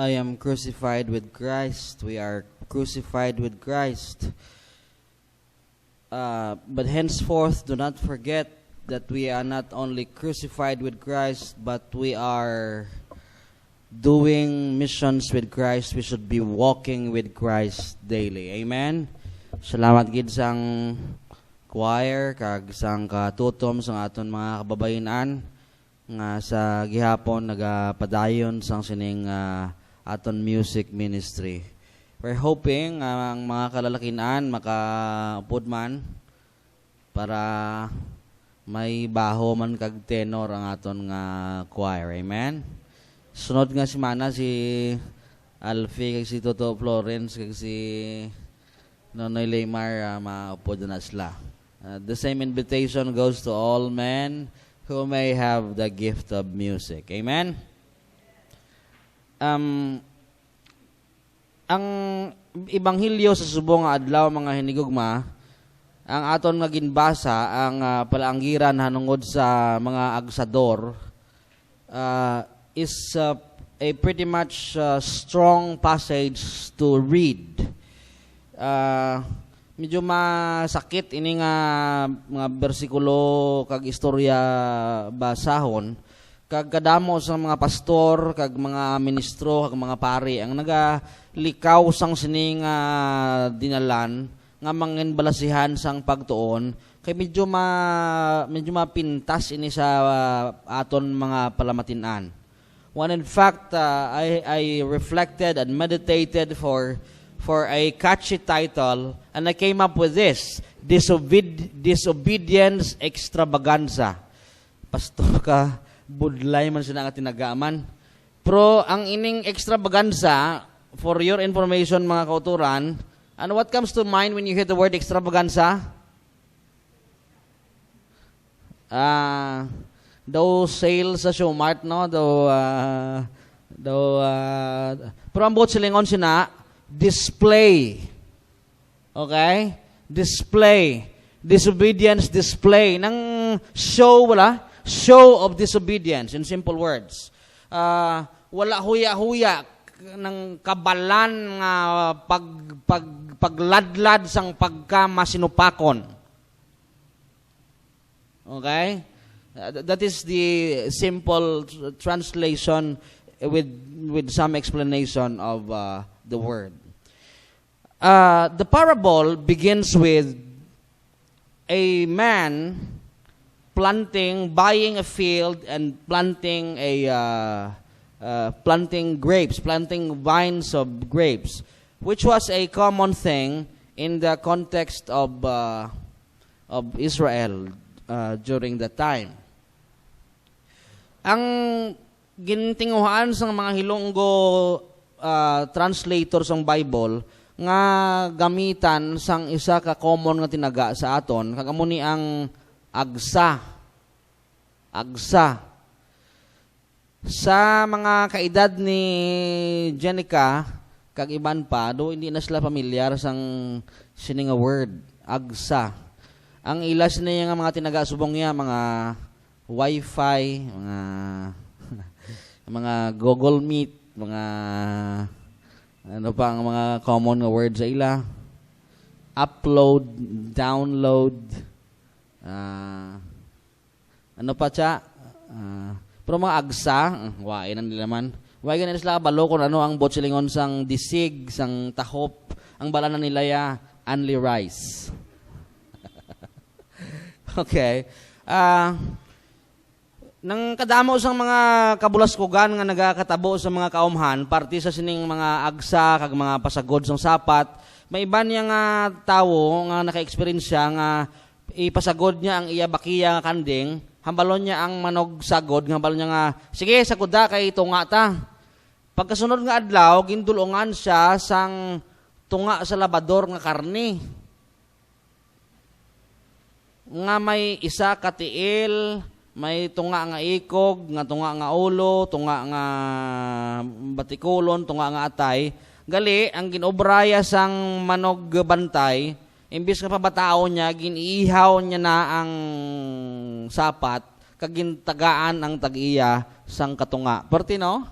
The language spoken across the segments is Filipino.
I am crucified with Christ. We are crucified with Christ. But henceforth, do not forget that we are not only crucified with Christ, but we are doing missions with Christ. We should be walking with Christ daily. Amen? Salamat gid sang choir, kag sang katutom sa aton mga kababayan nga sa gihapon nagapadayon sang sining aton music ministry. We're hoping ang mga kalalakinan makaupod man para may baho man kag tenor ang aton nga choir. Amen. Sunod nga si Mana si Alfie kag si Toto Florence kag si Nonoy Leymar maupod na sila. The same invitation goes to all men who may have the gift of music. Amen? Ang Ibanghilyo sa subong nga adlaw mga hinigugma, ang aton nga ginbasa, ang palaanggiran hanungod sa mga agsador, is a pretty much strong passage to read. Medyo masakit ini nga mga bersikulo kag istorya basahon kag kadamo sa mga pastor kag mga ministro kag mga pari ang nagalikaw sang sining dinalan nga manginbalasihan sang pagtuon kay medyo mapintas ini sa aton mga palamatinan. When in fact I reflected and meditated for a catchy title, and I came up with this, Disobedience Extravaganza. Pastor ka, budlay man sila nga tinagaman. Pero ang ining extravaganza, for your information mga kauturan, and what comes to mind when you hear the word extravaganza? Daw sales sa Showmart, no? Pero ang buot silingon sina, display. Okay? Display. Disobedience display. Nang show, wala? Show of disobedience, in simple words. Wala huya-huya ng kabalan nga pagladlad sang pagkamasinupakon. Okay? That is the simple translation with some explanation of the word. The parable begins with a man buying a field and planting grapes, planting vines of grapes, which was a common thing in the context of Israel during that time. Ang gintinguhan sa mga Hilonggo translators ng Bible nga gamitan sang isa ka common nga tinaga sa aton kagamo ni ang agsa sa mga kaedad ni Jenica kag iban pa do hindi na sila familiar sang sining nga word agsa. Ang ilas niya nga mga tinaga subong niya mga wifi, mga Google Meet, mga ano pa ang mga common nga words sa ila, upload, download, ano pa siya, pero mga agsa, wain ang nila man, wain ganun sila balo kung ano ang botsilingon sang disig, sang tahop, ang balanan nila ya, only rice. Okay. Nang kadamo sang mga kabulaskugan nga nagakatabo sa mga kaumhan, parte sa sining mga agsa kag mga pasagod sang sapat, may iban niya nga tawo nga naka-experience siya nga ipasagod niya ang iya bakiya nga kanding, hambalon niya ang manog sagod, nga hambalon niya nga, sige, sagod da kay tunga ta. Pagkasunod nga adlaw, gindulungan siya sang tunga sa labador nga karni. Nga may isa katiil, may tunga nga ikog, nga tunga nga ulo, tunga nga batikulon, tunga nga atay. Gali, ang ginobraya sang manog bantay, imbis nga pabatao niya, giniihaw niya na ang sapat, kagintagaan ang tag-iya sang katunga. Perti no?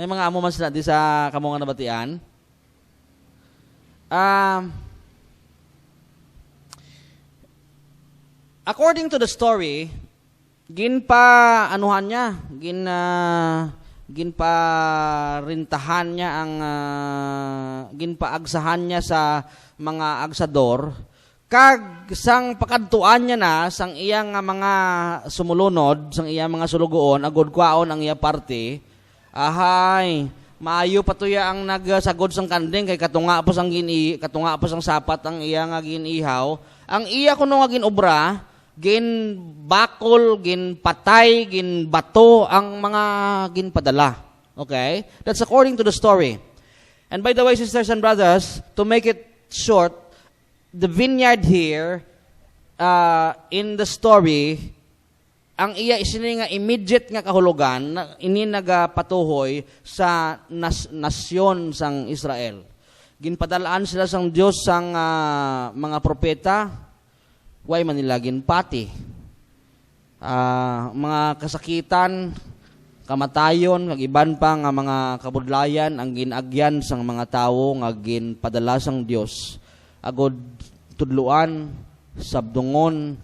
May mga amo man sila di sa kamong nga nabatian. According to the story, anuhan niya, rintahan niya ang ginpaagsahan niya sa mga agsador kag sang pakadtuan niya na sang iyang mga sumulunod, sang iyang mga sulugoon agud kwaon ang iya parte. Ahay, maayo patuya ang nagsagod sang kanding kay katunga pa sang sapat ang iya nga ginihaw. Ang iya kuno nga ginobra, gin bakol, gin patay, gin bato ang mga ginpadala. Okay? That's according to the story. And by the way, sisters and brothers, to make it short, the vineyard here, in the story, ang iya isini nga immediate nga kahulugan, ini nagapatuhoy sa nasyon sang Israel. Ginpadalaan sila sang Dios sang mga propeta, way man nila ginpati. Mga kasakitan, kamatayon, iban pa nga mga kabudlayan ang ginagyan sang mga tawo nga ginpadala sang Dios. Agod tudluan, sabdungon,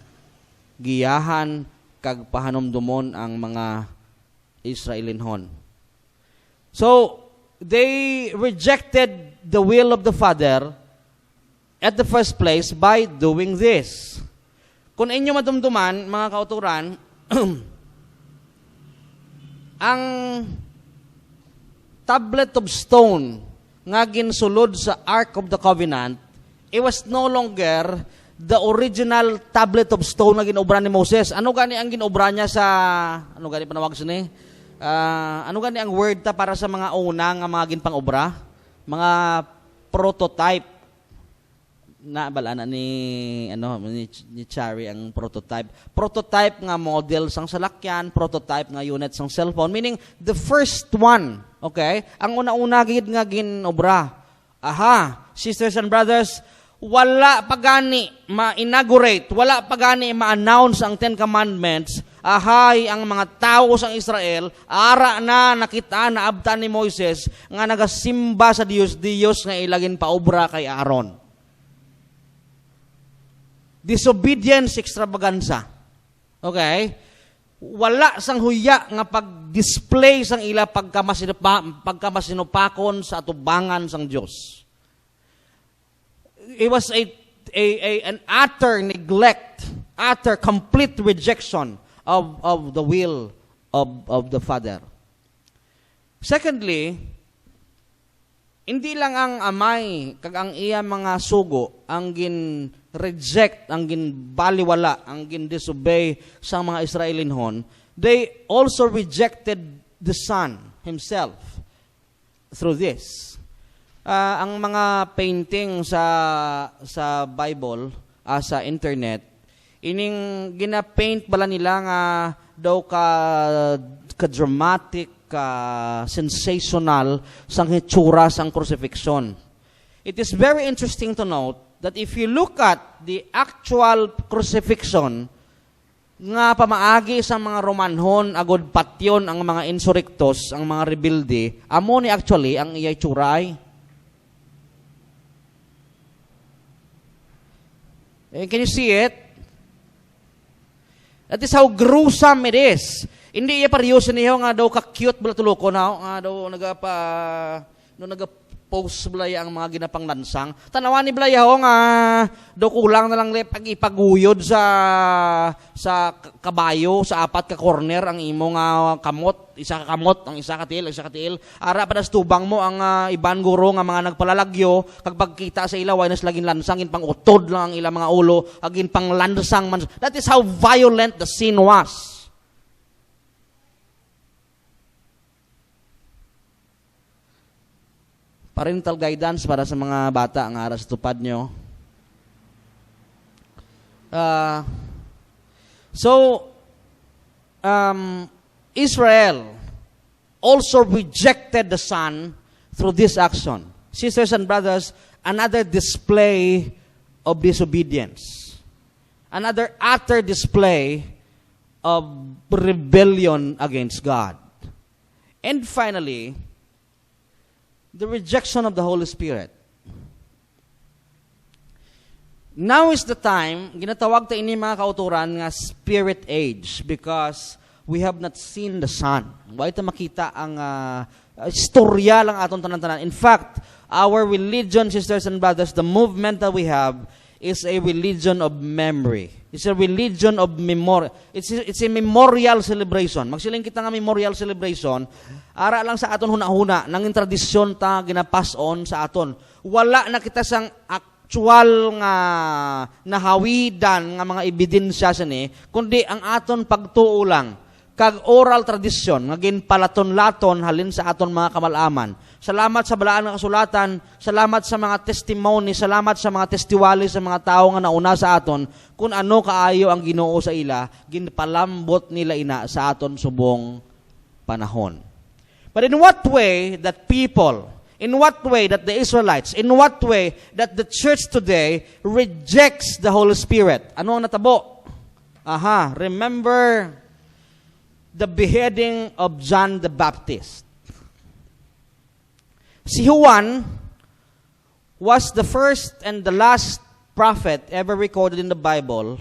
giyahan, kag pahanumdumon ang mga Israelinhon. So, they rejected the will of the Father at the first place by doing this. Kung inyo madumduman, mga kauturan, ang tablet of stone nga ginsulod sa Ark of the Covenant, it was no longer the original tablet of stone na ginobra ni Moses. Ano gani ang ginobra niya sa, ano gani panawag sini? Ano gani ang word ta para sa mga una nga mga ginpang-obra? Mga prototype. Naalala ni Chari ang prototype. Prototype nga model sang salakyan, prototype nga unit sang cellphone, meaning the first one, okay? Ang una-una gid nga ginobra. Aha, sisters and brothers, wala pagani ma-inaugurate, wala pagani ma-announce ang Ten Commandments. Ahay ang mga tao sa Israel, ara na nakita na abtan ni Moises nga nagasimba sa Dios nga ilagin paobra kay Aaron. Disobedience extravaganza. Okay? Wala sang huya nga pag-display sang ila pagkamasinupakon sa atubangan sang Dios. It was an utter neglect, utter complete rejection of the will of the Father. Secondly, hindi lang ang amay kag ang iya mga sugo ang gin-reject, ang gin-baliwala, ang gin-disobey sa mga Israelinhon. They also rejected the Son Himself through this. Ang mga painting sa Bible, sa internet, ining gina-paint bala nila nga daw ka dramatic, sensational sang hitsura sang crucifixion. It is very interesting to note that if you look at the actual crucifixion nga pamaagi sa mga Romanhon agod patyon ang mga insurrectos, ang mga rebelde, amo ni actually ang iyay tsuray. Can you see it? That is how gruesome it is. Hindi iya paryoso niyo nga daw ka-cute bala tuloko na nga daw nagapost blaya ang mga ginapang lansang. Tanawan ni blaya ho nga daw kulang na lang pag ipaguyod sa kabayo sa apat ka corner ang imo nga kamot, isa ka kamot, ang isa ka tiil. Ara pa das tubang mo ang iban guro nga mga nagpalalagyo kag pagkita sa ilaw ay naslagin lansang pang utod lang ang ilang mga ulo, agin pang lansang man. That is how violent the sin was. Parental guidance para sa mga bata ang aras tupad nyo. Israel also rejected the Son through this action. Sisters and brothers, another display of disobedience. Another utter display of rebellion against God. And finally, The rejection of the Holy Spirit. Now is the time, ginatawag ta ini mga kauturan nga spirit age because we have not seen the Son. Wa ita makita ang istorya lang aton tanan-tanan. In fact, our religion, sisters and brothers, the movement that we have is a religion of memory. It's a religion of memory. It's a memorial celebration. Magsiling kita nga memorial celebration, ara lang sa aton huna-huna, nanging tradisyon ta ginapass on sa aton. Wala na kita sang actual nga nahawidan nga mga ebidensya sa ni, kundi ang aton pagtuo lang kag oral tradisyon nga ginpalaton-laton halin sa aton mga kamalaman. Salamat sa balaan nga kasulatan, salamat sa mga testimony, salamat sa mga testiwali sa mga tao nga nauna sa aton kung ano kaayo ang Ginoo sa ila, ginpalambot nila ina sa aton subong panahon. But in what way that people, in what way that the Israelites, in what way that the church today rejects the Holy Spirit? Ano ang natabo? Remember the beheading of John the Baptist. Si Juan was the first and the last prophet ever recorded in the Bible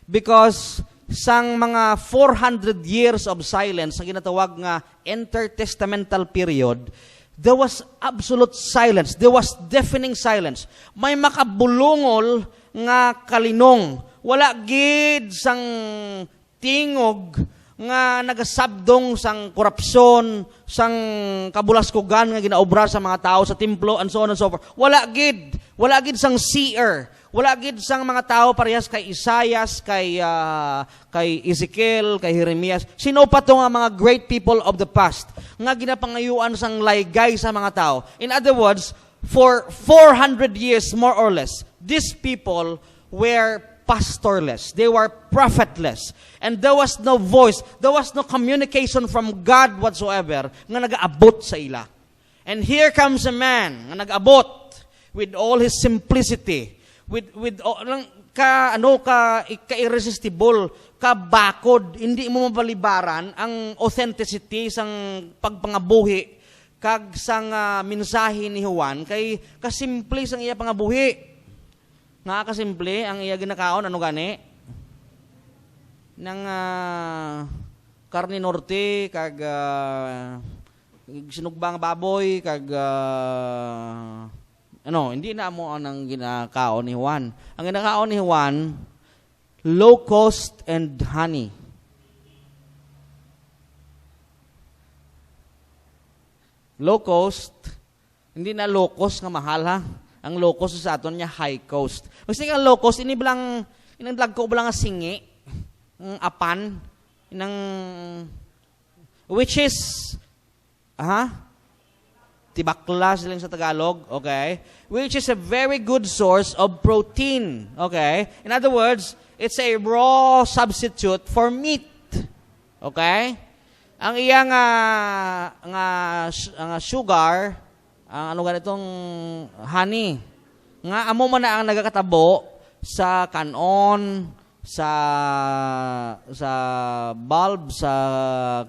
because sang mga 400 years of silence, ang ginatawag nga intertestamental period, there was absolute silence. There was deafening silence. May makabulungol nga kalinong. Wala gid sang tingog nga nagasabdong sang korupsyon, sang kabulaskugan nga ginaobra sa mga tao sa templo, and so on and so forth. Wala gid sang seer. Wala gid sang mga tao parehas kay Isaias, kay Ezekiel, kay Jeremias. Sino pa to nga mga great people of the past nga ginapangayuan sang laygay sa mga tao? In other words, for 400 years more or less, these people were pastorless. They were prophetless. And there was no voice, there was no communication from God whatsoever nga nag-aabot sa ila. And here comes a man nga nag-abot with all his simplicity, with ka-irresistible, ka-bakod, hindi mo mabalibaran ang authenticity sang pagpangabuhi kag sang mensahe ni Juan kay kasimple sang iya pangabuhi. Nga kasimple, ang iya ginakaon, ano gani? Nang karne norte, kag sinugbang baboy, kag hindi na mo ang ginakaon ni Juan. Ang ginakaon ni Juan, locust and honey. Locust, hindi na locust nga mahal ha. Ang locust sa aton niya high cost. Kasi ang locust ini bilang inang ko bilang singi, apan, which is tibakla silang sa Tagalog, okay? Which is a very good source of protein, okay? In other words, it's a raw substitute for meat. Okay? Ang iyang sugar, ano ganitong honey, nga amo man na ang nagakatabo sa kanon, sa bulb, sa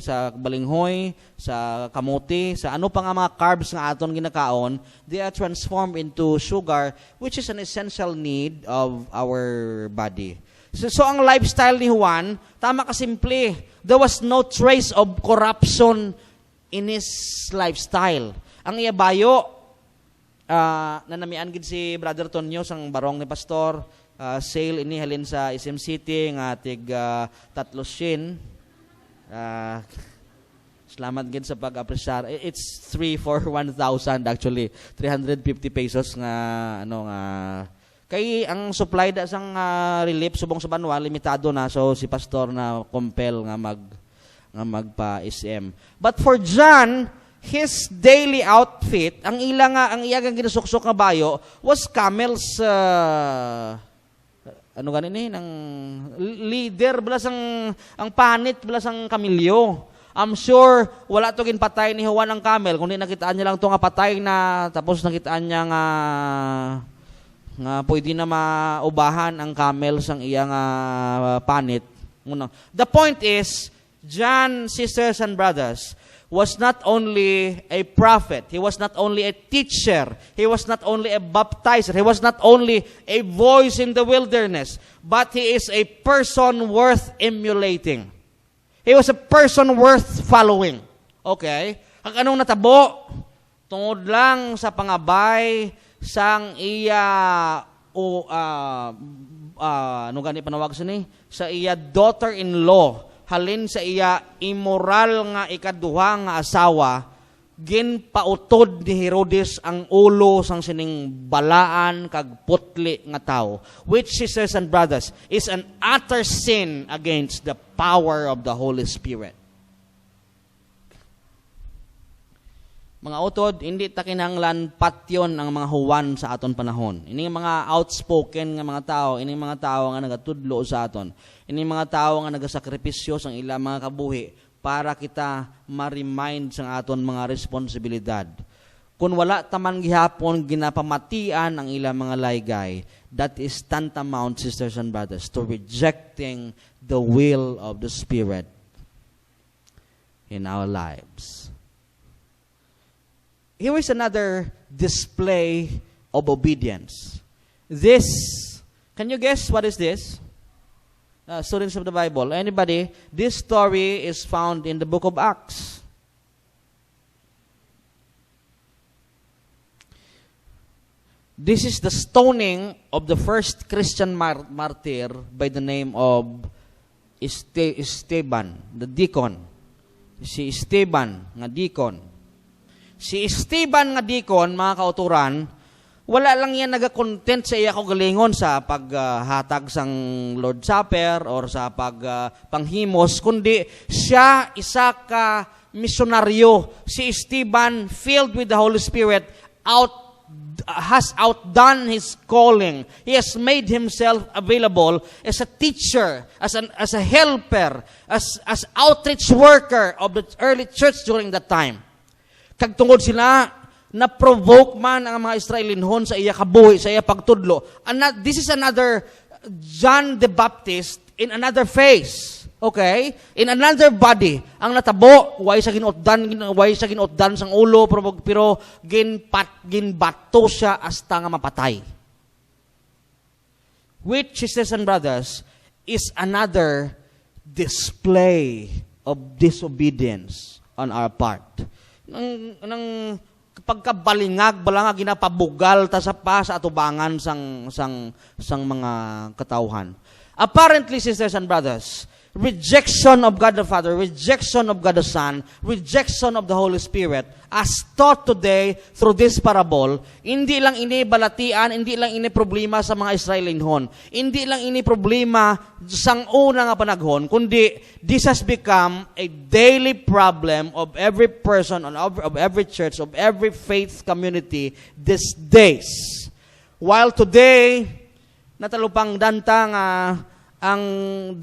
sa balinghoy, sa kamote, sa ano pa nga mga carbs nga aton ginakaon, they are transformed into sugar, which is an essential need of our body. So ang lifestyle ni Juan, tama ka simple, there was no trace of corruption in his lifestyle. Ang iya bayo, nanamian gid si Brother Tonyo sang barong ni Pastor, sale ini halin sa SM City nga tig 300. Salamat gid sa pag-apresyar. It's 3 for 1,000 actually. 350 pesos nga kay ang supply da sang relief subong sa banwa limitado na, so si pastor na compel nga magpa SM. But for John, his daily outfit, ang iyagang ginasuksok nga bayo was camel's ng leader blas ang panit blas ang kamilyo. I'm sure wala to ginpatay ni Juan ang camel kundi nakitaan niya lang to nga patay na, tapos nakitaan niya nga pwede na maubahan ang camel sang iyang panit. The point is, John, sisters and brothers, was not only a prophet, he was not only a teacher, he was not only a baptizer, he was not only a voice in the wilderness, but he is a person worth emulating. He was a person worth following. Okay? Ang anong natabo? Tungod lang sa pangabay sang iya ano gani panawag sa iya daughter-in-law, halin sa iya immoral nga ikaduha nga asawa, ginpautod ni Herodes ang ulo sang sining balaan kag putli nga tao, which, sisters and brothers, is an utter sin against the power of the Holy Spirit. Mga utod, hindi ta kinahanglan patyon ang mga huwan sa aton panahon. Ini mga outspoken nga mga tao, ini mga tao nga nagatudlo sa aton. Ini mga tao nga nagasakripisyo sa ilang mga kabuhi para kita ma-remind sa aton mga responsibilidad. Kung wala taman gihapon ginapamatian ang ilang mga laygay, that is tantamount, sisters and brothers, to rejecting the will of the Spirit in our lives. Here is another display of obedience. This, can you guess what is this? Students of the Bible, anybody? This story is found in the book of Acts. This is the stoning of the first Christian martyr by the name of Esteban, the deacon. Si Esteban nga deacon. Si Esteban nga deacon, mga kauturan, wala lang yan nagakontent sa iya kagalingon sa paghatag sang Lord Supper or sa panghimos, kundi siya isa ka misyonaryo. Si Esteban, filled with the Holy Spirit, has outdone his calling. He has made himself available as a teacher, as a helper, as outreach worker of the early church during that time. Kagtungod sila, na-provoke man ang mga Israelinhon sa iya kabuhi, sa iya pagtudlo. This is another John the Baptist in another phase. Okay? In another body. Ang natabo, way sa ginotdan sang ulo, pero ginbato siya hasta nga mapatay. Which, sisters and brothers, is another display of disobedience on our part. Nang pagkabalingag balanga ginapabugal ta sa atubangan sang mga katawhan. Apparently, sisters and brothers, rejection of God the Father, rejection of God the Son, rejection of the Holy Spirit, as taught today through this parable, hindi lang ini balatian, hindi lang ini problema sa mga Israelinhon, hindi lang ini problema sang una nga panaghon, kundi this has become a daily problem of every person, of every church, of every faith community these days. While today, natalupang danta nga ang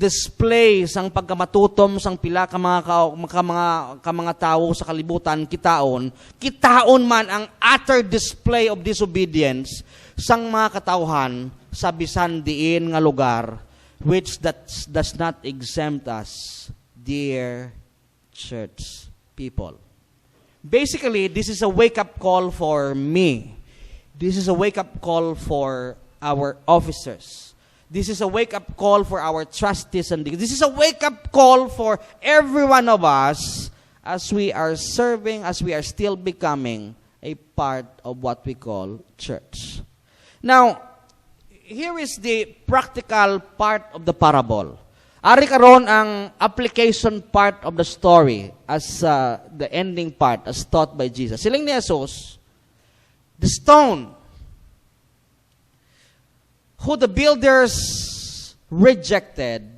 display sang pagkamatutom sang pila ka mga tao sa kalibutan kitaon man ang utter display of disobedience sang mga katawhan sa bisan diin nga lugar, which that does not exempt us, dear church people. Basically, this is a wake-up call for me. This is a wake-up call for our officers. This is a wake-up call for our trustees and this is a wake-up call for every one of us as we are serving, as we are still becoming a part of what we call church. Now, here is the practical part of the parable. Ari karon ang application part of the story as the ending part as taught by Jesus. Siling ni Jesus, the stone who the builders rejected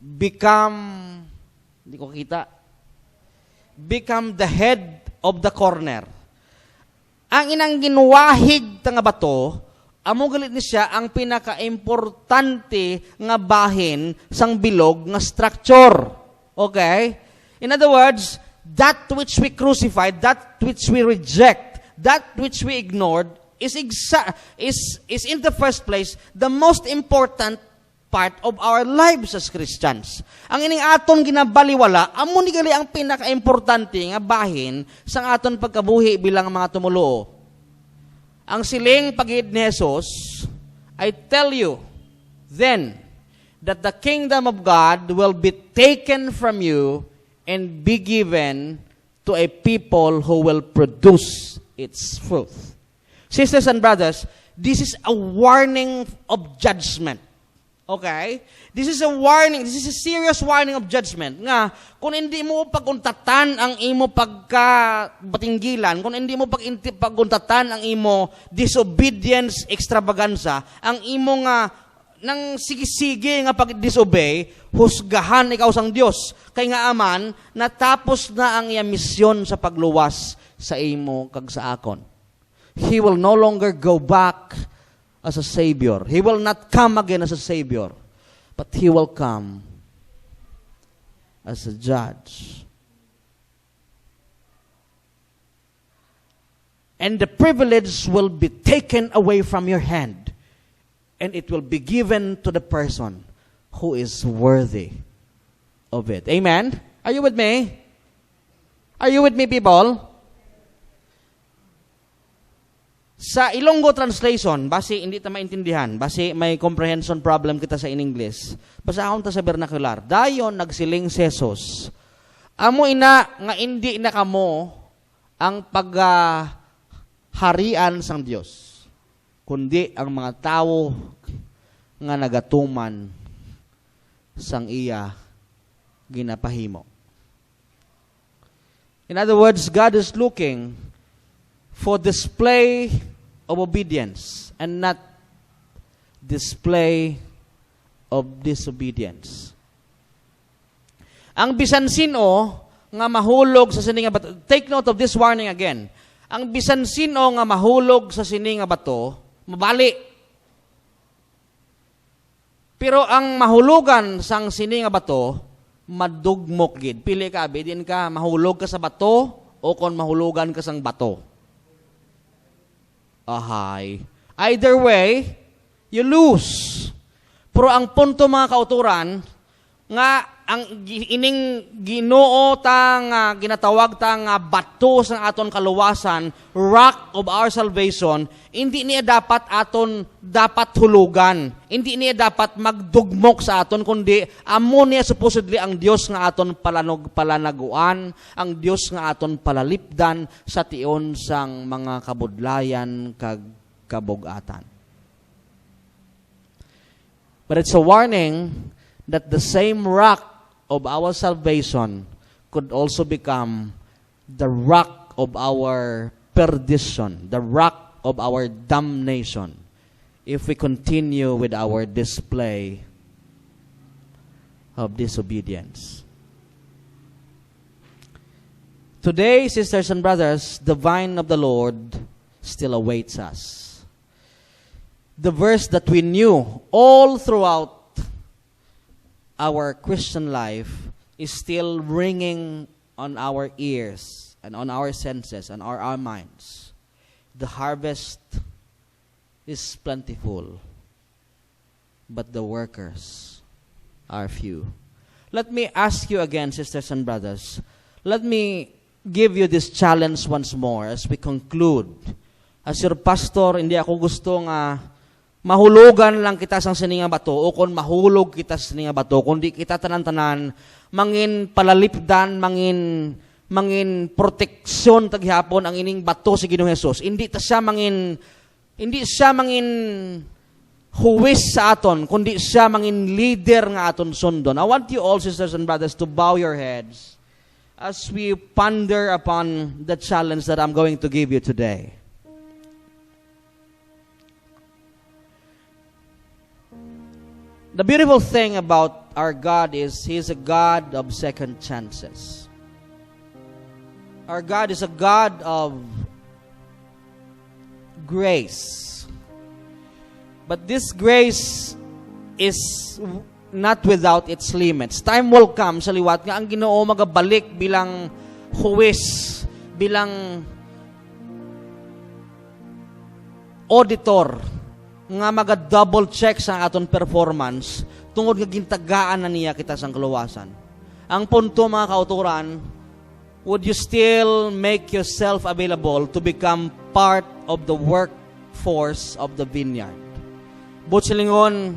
become the head of the corner. Ang inang ginuwahig nga bato, amo galit ni siya ang pinaka-importante nga bahin sang bilog nga structure. Okay? In other words, that which we crucified, that which we reject, that which we ignored, is in the first place the most important part of our lives as Christians. Ang ining aton ginabaliwala, amo ni gali ang pinaka-importante nga bahin sa aton pagkabuhi bilang mga tumuluo. Ang siling pag-iid ni Jesus, I tell you, then, that the kingdom of God will be taken from you and be given to a people who will produce its fruit. Sisters and brothers, this is a warning of judgment. Okay? This is a warning. This is a serious warning of judgment. Nga, kung hindi mo paguntatan ang imo pagkabatinggilan, kung hindi mo paguntatan ang imo disobedience extravaganza, ang imo nga nang sige-sige nga pag-disobey, husgahan ikaw sang Dios. Kay nga aman, natapos na ang iya misyon sa pagluwas sa imo kag sa akon. He will no longer go back as a Savior. He will not come again as a Savior, but He will come as a judge. And the privilege will be taken away from your hand, and it will be given to the person who is worthy of it. Amen? Are you with me? Are you with me, people? Sa Ilonggo translation, basi hindi ta maintindihan, basi may comprehension problem kita sa in English. Basta akong ta sa vernacular. Dayon nagsiling si Jesus, amo ina nga hindi na kamo ang pagharian sang Dios, kundi ang mga tao nga nagatuman sang iya ginapahimo. In other words, God is looking for display of obedience and not display of disobedience. Ang bisan sino nga mahulog sa sini nga bato, take note of this warning again. Ang bisan sino nga mahulog sa sini nga bato, mabali. Pero ang mahulugan sang sini nga bato, madugmok gid. Pili ka, din ka mahulog ka sa bato o kon mahulugan ka sang bato. Ahay. Either way, you lose. Pero ang punto mga kauturan, nga ang ining Ginoo ta ginatawag ta nga bato sa aton kaluwasan, rock of our salvation, hindi niya dapat hulugan. Hindi niya dapat magdugmok sa aton, kundi amo niya supposedly ang Dios nga aton palanaguan, ang Dios nga aton palalipdan sa tion sang mga kabudlayan kag kabugatan. But it's a warning that the same rock of our salvation could also become the rock of our perdition, the rock of our damnation, if we continue with our display of disobedience. Today, sisters and brothers, the vine of the Lord still awaits us. The verse that we knew all throughout our Christian life is still ringing on our ears and on our senses and on our minds. The harvest is plentiful, but the workers are few. Let me ask you again, sisters and brothers, let me give you this challenge once more as we conclude. As your pastor, hindi ako gusto nga mahulugan lang kita sang sininga bato o kung mahulog kita sa sininga bato, kundi kita tanan-tanan mangin palalipdan, mangin proteksyon taghapon ang ining bato si Ginoong Hesus. Hindi siya mangin huwis sa aton, kundi siya mangin leader nga aton sundon. I want you all, sisters and brothers, to bow your heads as we ponder upon the challenge that I'm going to give you today. The beautiful thing about our God is He is a God of second chances. Our God is a God of grace. But this grace is not without its limits. Time will come sa liwat nga ang Ginoo magabalik bilang huwis, bilang auditor, nga maga-double check sa aton performance tungod nga gintagaan na niya kita sang kaluwasan. Ang punto, mga kauturan, would you still make yourself available to become part of the workforce of the vineyard? Silingon,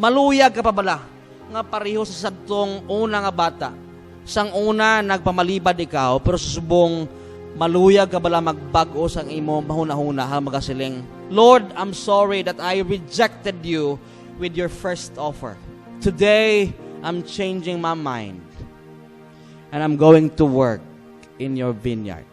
maluyag ka pa bala nga pareho sa sadtong una nga bata. Sang una, nagpamalibad ikaw, pero susubong, maluyag ka bala magbago sang imo mahuna-huna hal magasiling, Lord, I'm sorry that I rejected you with your first offer. Today, I'm changing my mind. And I'm going to work in your vineyard.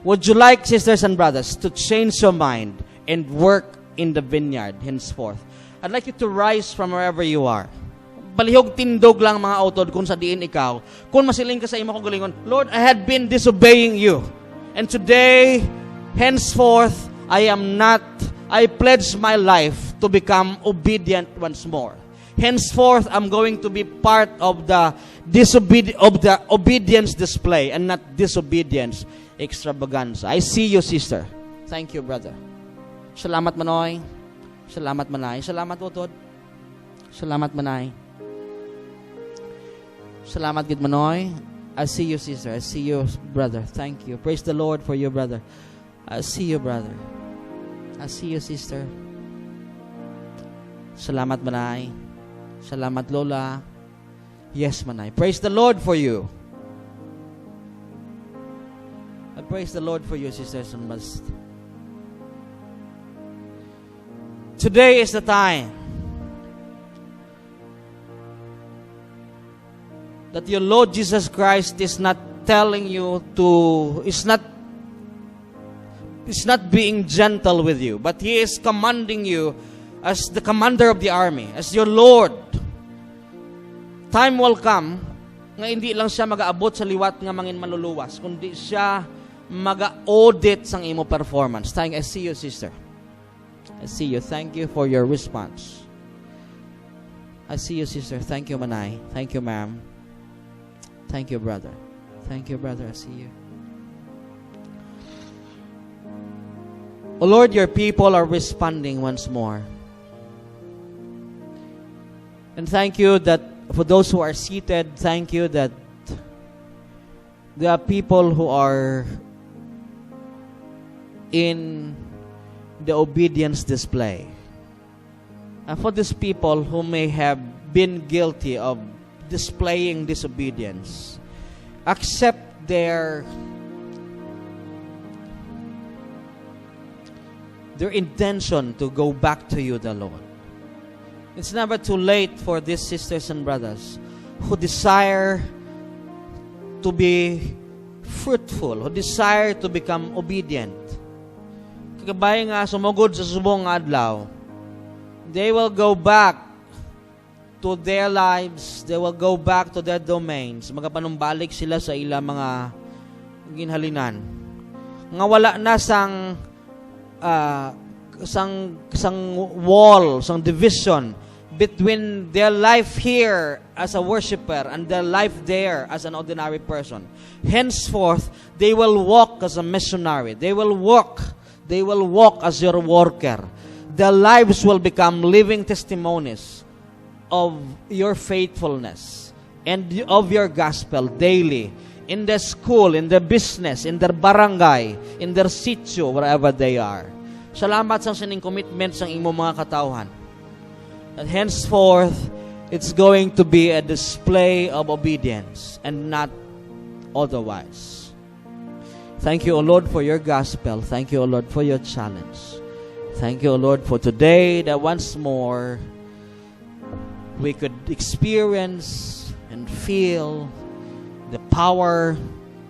Would you like, sisters and brothers, to change your mind and work in the vineyard henceforth? I'd like you to rise from wherever you are. Palihog tindog lang mga autod kung sa diin ikaw. Kung masiling ka sa imo kong galingon, Lord, I had been disobeying you. And today, henceforth, I pledge my life to become obedient once more. Henceforth, I'm going to be part of the obedience display and not disobedience extravaganza. I see you, sister. Thank you, brother. Salamat manoy. Salamat manay. Salamat utod. Salamat manay. Salamat gid manoy. I see you, sister. I see you, brother. Thank you. Praise the Lord for you, brother. I see you, brother. I see you, sister. Salamat manay. Salamat lola. Yes, manay. Praise the Lord for you. I praise the Lord for you, sisters and brothers. Today is the time that your Lord Jesus Christ is not telling you to, is not being gentle with you, but He is commanding you as the commander of the army, as your Lord. Time will come nga hindi lang siya mag-aabot sa liwat nga mangin manluluwas, kundi siya mag-audit sang imo performance. Thank you. I see you, sister. I see you. Thank you for your response. I see you, sister. Thank you, manay. Thank you, ma'am. Thank you, brother. Thank you, brother. I see you. Oh Lord, your people are responding once more. And thank you that for those who are seated, thank you that there are people who are in the obedience display. And for these people who may have been guilty of displaying disobedience, accept their intention to go back to you, the Lord. It's never too late for these sisters and brothers who desire to be fruitful, who desire to become obedient. Kagabay nga sumugod sa subong adlaw, they will go back to their lives, they will go back to their domains. Magapanumbalik sila sa ilang mga ginhalinan. Nga wala na sang wall, sang division between their life here as a worshiper and their life there as an ordinary person. Henceforth, they will walk as a missionary. They will walk as your worker. Their lives will become living testimonies of your faithfulness and of your gospel daily in their school, in their business, in their barangay, in their sitio, wherever they are. Salamat sa sining commitment sa imo mga katawhan. And henceforth, it's going to be a display of obedience and not otherwise. Thank you, O Lord, for your gospel. Thank you, O Lord, for your challenge. Thank you, O Lord, for today that once more we could experience and feel the power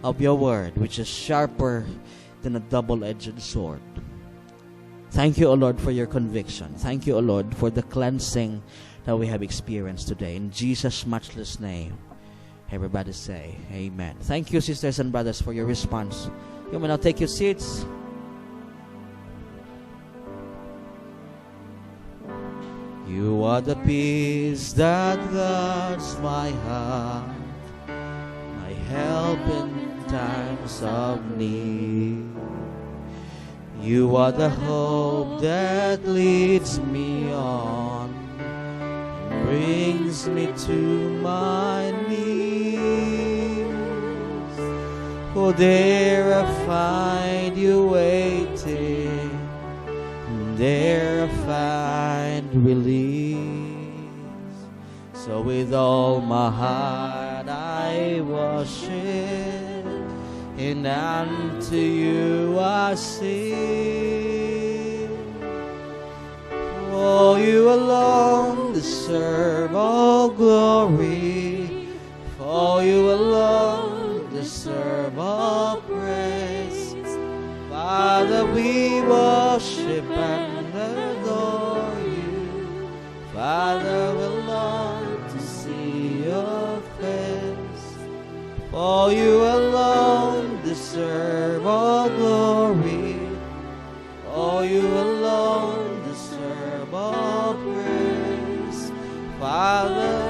of your word, which is sharper than a double-edged sword. Thank you, O Lord, for your conviction. Thank you, O Lord, for the cleansing that we have experienced today. In Jesus' matchless name, everybody say amen. Thank you, sisters and brothers, for your response. You may now take your seats. You are the peace that guards my heart, my help in times of need. You are the hope that leads me on brings me to my knees. For there I find you waiting, there I find release. So with all my heart I worship, and unto you I sing. For you alone deserve all glory, for you alone deserve all praise. Father, we worship and adore you. Father, we long to see your face. For you alone deserve all glory, for you alone deserve all praise. Father,